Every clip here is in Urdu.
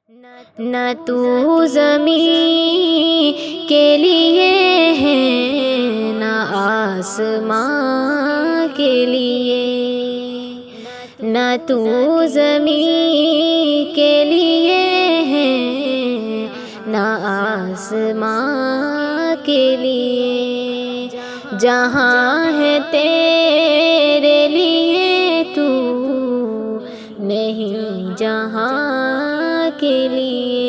نہ تو زمین کے لیے ہے نہ آسمان کے لیے، نہ تو زمین کے لیے ہے نہ آسمان کے لیے، جہاں ہے تیرے لیے تو نہیں جہاں کے لیے۔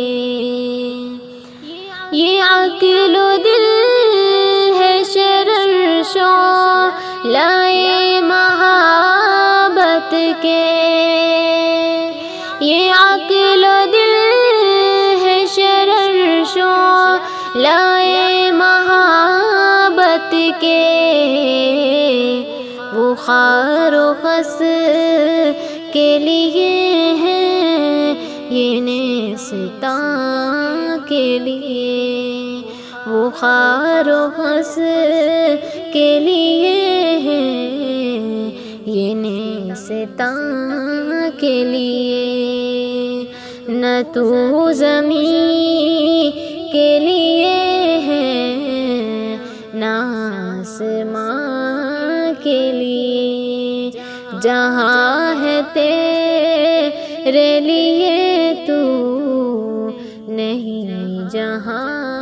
یہ عقل و دل ہے شرر شعلۂ محبت کے، یہ عقل و دل ہے شرر شعلۂ محبت کے، وہ خار و خس کے لیے ہے یہ نیستاں کے لیے، وہ خار و خس کے لیے ہے یہ نیستاں کے لیے، نہ تو زمین کے لیے ہے نہ آسمان کے لیے، جہاں ہے تیرے لیے تو نہیں جہاں